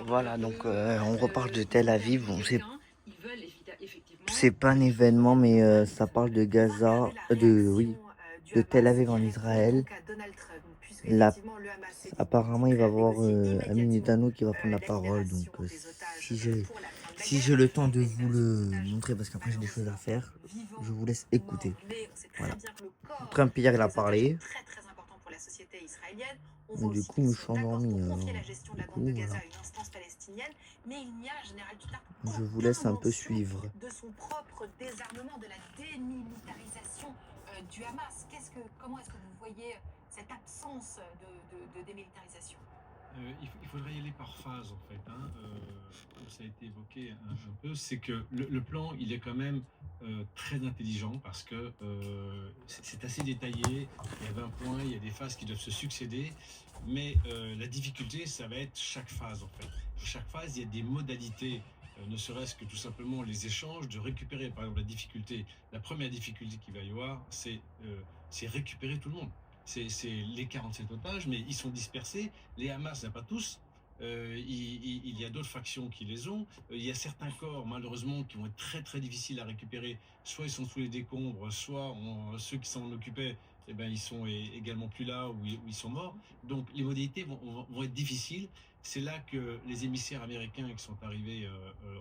Voilà, donc on reparle de Tel Aviv. Bon, c'est pas un événement, mais ça parle de Gaza, oui, de Tel Aviv en Israël. Là, apparemment, il va y avoir Amin Netanyahu qui va prendre la parole. Donc, si j'ai le temps de vous le montrer, parce qu'après j'ai des choses à faire, je vous laisse écouter. Voilà. Trump hier, il a parlé. Mais du coup, je me suis endormi. Alors, du coup, voilà. Je vous laisse un peu suivre. De son propre désarmement, de la démilitarisation du Hamas. Comment est-ce que vous voyez cette absence de démilitarisation? Il faudrait y aller par phase en fait, hein. Comme ça a été évoqué un peu, c'est que le plan, il est quand même très intelligent parce que c'est assez détaillé. Il y a 20 points, il y a des phases qui doivent se succéder, mais la difficulté, ça va être chaque phase en fait. Et chaque phase, il y a des modalités, ne serait-ce que tout simplement les échanges, de récupérer par exemple la difficulté. La première difficulté qu'il va y avoir, c'est récupérer tout le monde. C'est les 47 otages, mais ils sont dispersés. Les Hamas n'a pas tous. Il y a d'autres factions qui les ont. Il y a certains corps, malheureusement, qui vont être très très difficiles à récupérer. Soit ils sont sous les décombres, soit ceux qui s'en occupaient, eh ben, ils sont également plus là ou ils sont morts. Donc les modalités vont être difficiles. C'est là que les émissaires américains qui sont arrivés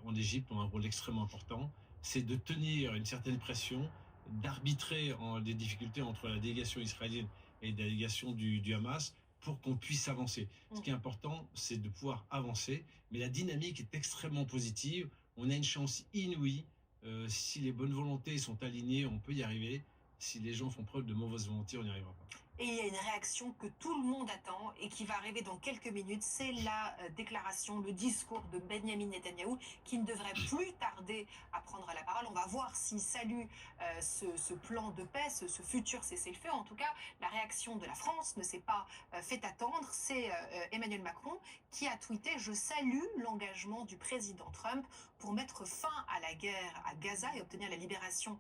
en Égypte ont un rôle extrêmement important. C'est de tenir une certaine pression, d'arbitrer des difficultés entre la délégation israélienne et la délégation du Hamas pour qu'on puisse avancer. Ce qui est important, c'est de pouvoir avancer, mais la dynamique est extrêmement positive. On a une chance inouïe. Si les bonnes volontés sont alignées, on peut y arriver. Si les gens font preuve de mauvaise volonté, on n'y arrivera pas. Et il y a une réaction que tout le monde attend et qui va arriver dans quelques minutes, c'est la déclaration, le discours de Benjamin Netanyahou qui ne devrait plus tarder à prendre la parole. On va voir s'il salue ce plan de paix, ce futur cessez-le-feu. En tout cas, la réaction de la France ne s'est pas fait attendre. C'est Emmanuel Macron qui a tweeté: je salue l'engagement du président Trump pour mettre fin à la guerre à Gaza et obtenir la libération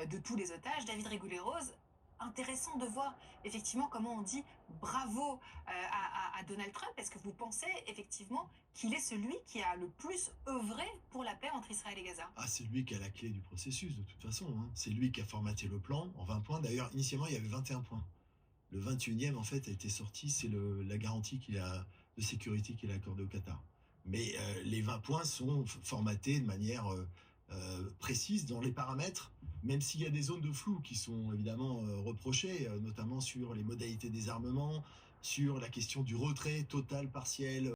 de tous les otages. David Rigoulet-Rose, intéressant de voir effectivement comment on dit bravo à Donald Trump. Est-ce que vous pensez effectivement qu'il est celui qui a le plus œuvré pour la paix entre Israël et Gaza? Ah, c'est lui qui a la clé du processus, de toute façon, hein. C'est lui qui a formaté le plan en 20 points. D'ailleurs, initialement, il y avait 21 points. Le 21e, en fait, a été sorti, c'est la garantie de sécurité qu'il a accordée au Qatar. Mais les 20 points sont formatés de manière précise dans les paramètres, même s'il y a des zones de flou qui sont évidemment reprochées, notamment sur les modalités des armements, sur la question du retrait total, partiel,